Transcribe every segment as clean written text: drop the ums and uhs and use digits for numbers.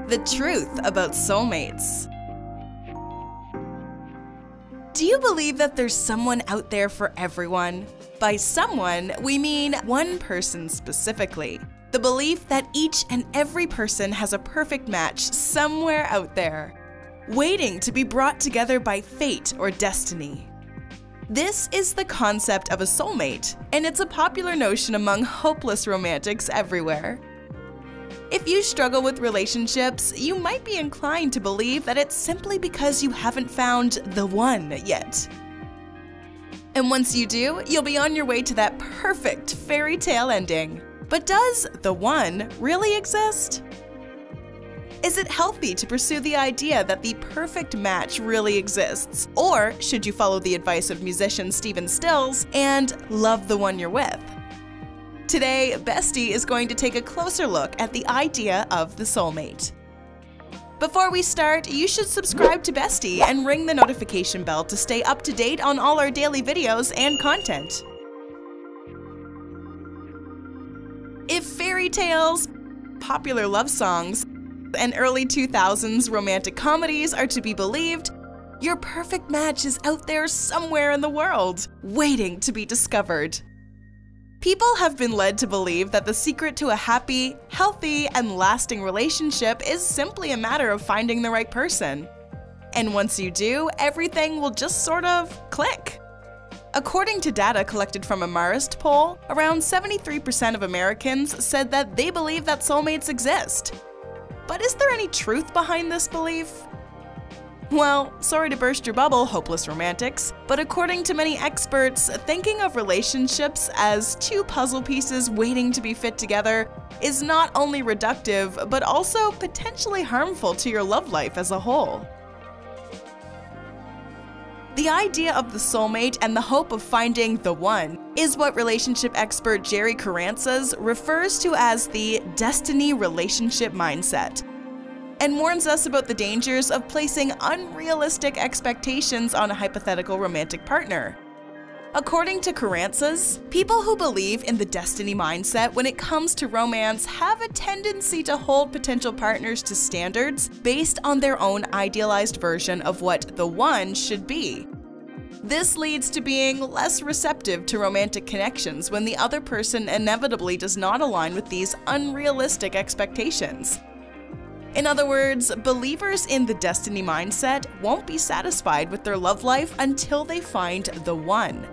The truth about soulmates. Do you believe that there's someone out there for everyone? By someone, we mean one person specifically. The belief that each and every person has a perfect match somewhere out there, waiting to be brought together by fate or destiny. This is the concept of a soulmate, and it's a popular notion among hopeless romantics everywhere. If you struggle with relationships, you might be inclined to believe that it's simply because you haven't found the one yet. And once you do, you'll be on your way to that perfect fairy tale ending. But does the one really exist? Is it healthy to pursue the idea that the perfect match really exists? Or should you follow the advice of musician Stephen Stills and love the one you're with? Today, Bestie is going to take a closer look at the idea of the soulmate. Before we start, you should subscribe to Bestie and ring the notification bell to stay up to date on all our daily videos and content. If fairy tales, popular love songs, and early 2000s romantic comedies are to be believed, your perfect match is out there somewhere in the world, waiting to be discovered. People have been led to believe that the secret to a happy, healthy, and lasting relationship is simply a matter of finding the right person. And once you do, everything will just sort of click. According to data collected from a Marist poll, around 73% of Americans said that they believe that soulmates exist. But is there any truth behind this belief? Well, sorry to burst your bubble, hopeless romantics, but according to many experts, thinking of relationships as two puzzle pieces waiting to be fit together is not only reductive, but also potentially harmful to your love life as a whole. The idea of the soulmate and the hope of finding the one is what relationship expert Jerry Carranzas refers to as the destiny relationship mindset, and warns us about the dangers of placing unrealistic expectations on a hypothetical romantic partner. According to Carranzas, people who believe in the destiny mindset when it comes to romance have a tendency to hold potential partners to standards based on their own idealized version of what the one should be. This leads to being less receptive to romantic connections when the other person inevitably does not align with these unrealistic expectations. In other words, believers in the destiny mindset won't be satisfied with their love life until they find the one,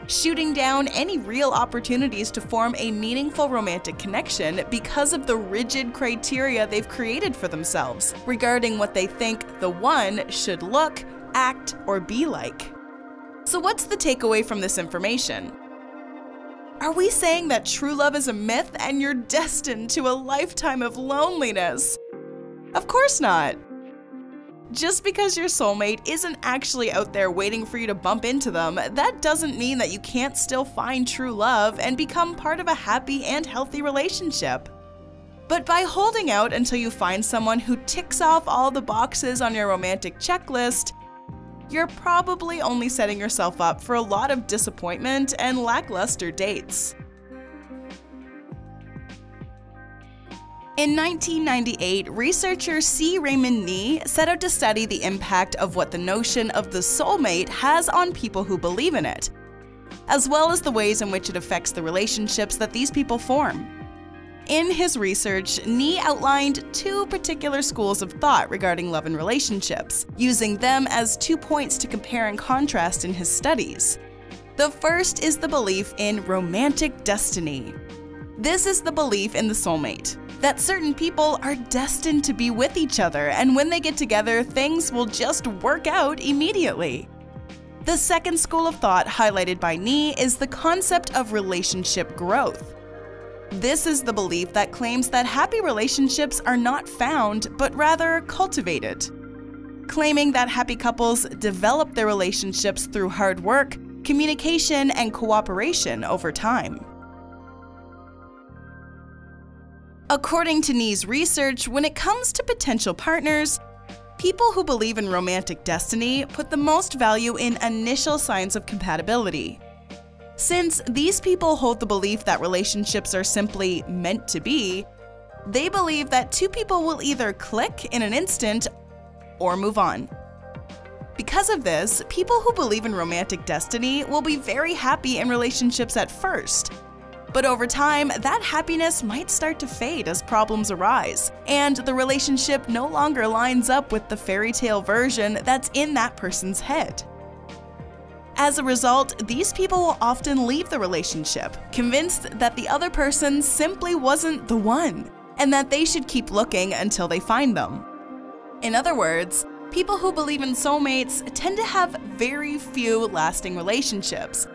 shooting down any real opportunities to form a meaningful romantic connection because of the rigid criteria they've created for themselves regarding what they think the one should look, act, or be like. So what's the takeaway from this information? Are we saying that true love is a myth and you're destined to a lifetime of loneliness? Of course not. Just because your soulmate isn't actually out there waiting for you to bump into them, that doesn't mean that you can't still find true love and become part of a happy and healthy relationship. But by holding out until you find someone who ticks off all the boxes on your romantic checklist, you're probably only setting yourself up for a lot of disappointment and lackluster dates. In 1998, researcher C. Raymond Nee set out to study the impact of what the notion of the soulmate has on people who believe in it, as well as the ways in which it affects the relationships that these people form. In his research, Nee outlined two particular schools of thought regarding love and relationships, using them as 2 points to compare and contrast in his studies. The first is the belief in romantic destiny. This is the belief in the soulmate, that certain people are destined to be with each other, and when they get together, things will just work out immediately. The second school of thought highlighted by Nee is the concept of relationship growth. This is the belief that claims that happy relationships are not found, but rather cultivated, claiming that happy couples develop their relationships through hard work, communication, and cooperation over time. According to Nee's research, when it comes to potential partners, people who believe in romantic destiny put the most value in initial signs of compatibility. Since these people hold the belief that relationships are simply meant to be, They believe that two people will either click in an instant or move on. Because of this, people who believe in romantic destiny will be very happy in relationships at first. But over time, that happiness might start to fade as problems arise, and the relationship no longer lines up with the fairy tale version that's in that person's head. As a result, these people will often leave the relationship, convinced that the other person simply wasn't the one, and that they should keep looking until they find them. In other words, people who believe in soulmates tend to have very few lasting relationships,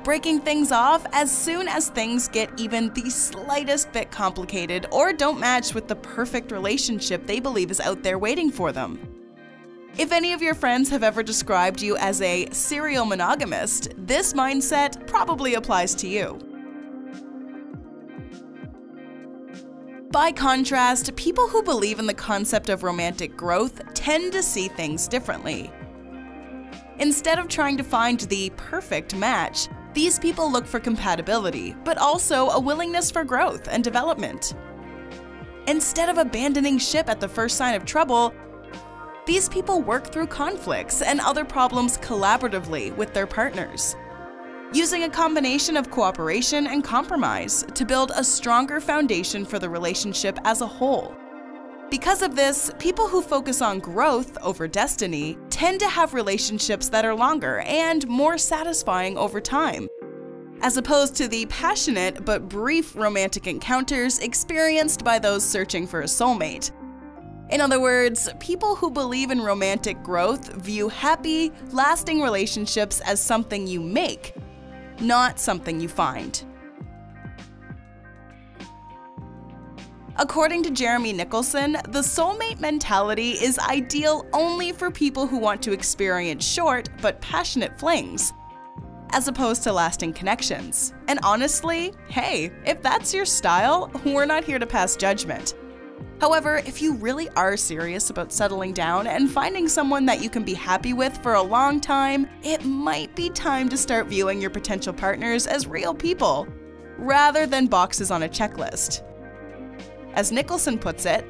breaking things off as soon as things get even the slightest bit complicated or don't match with the perfect relationship they believe is out there waiting for them. If any of your friends have ever described you as a serial monogamist, this mindset probably applies to you. By contrast, people who believe in the concept of romantic growth tend to see things differently. Instead of trying to find the perfect match, these people look for compatibility, but also a willingness for growth and development. Instead of abandoning ship at the first sign of trouble, these people work through conflicts and other problems collaboratively with their partners, using a combination of cooperation and compromise to build a stronger foundation for the relationship as a whole. Because of this, people who focus on growth over destiny tend to have relationships that are longer and more satisfying over time, as opposed to the passionate but brief romantic encounters experienced by those searching for a soulmate. In other words, people who believe in romantic growth view happy, lasting relationships as something you make, not something you find. According to Jeremy Nicholson, the soulmate mentality is ideal only for people who want to experience short but passionate flings, as opposed to lasting connections. And honestly, hey, if that's your style, we're not here to pass judgment. However, if you really are serious about settling down and finding someone that you can be happy with for a long time, it might be time to start viewing your potential partners as real people, rather than boxes on a checklist. As Nicholson puts it,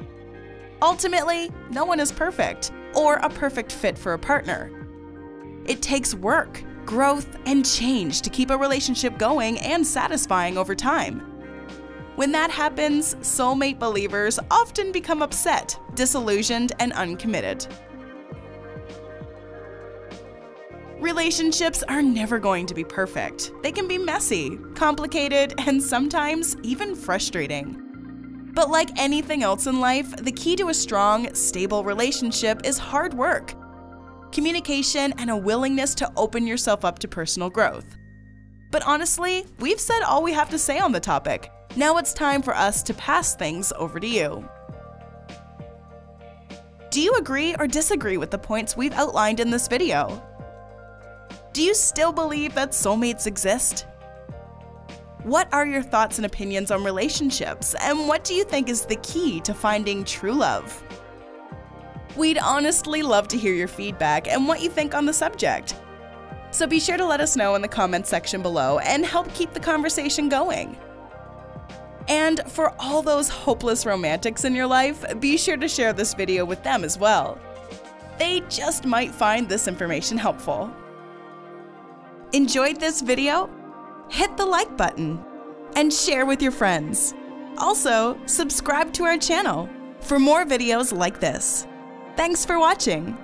ultimately, no one is perfect or a perfect fit for a partner. It takes work, growth, and change to keep a relationship going and satisfying over time. When that happens, soulmate believers often become upset, disillusioned, and uncommitted. Relationships are never going to be perfect. They can be messy, complicated, and sometimes even frustrating. But like anything else in life, the key to a strong, stable relationship is hard work, communication, and a willingness to open yourself up to personal growth. But honestly, we've said all we have to say on the topic. Now it's time for us to pass things over to you. Do you agree or disagree with the points we've outlined in this video? Do you still believe that soulmates exist? What are your thoughts and opinions on relationships, and what do you think is the key to finding true love? We'd honestly love to hear your feedback and what you think on the subject. So be sure to let us know in the comments section below and help keep the conversation going. And for all those hopeless romantics in your life, be sure to share this video with them as well. They just might find this information helpful. Enjoyed this video? Hit the like button and share with your friends. Also, subscribe to our channel for more videos like this. Thanks for watching.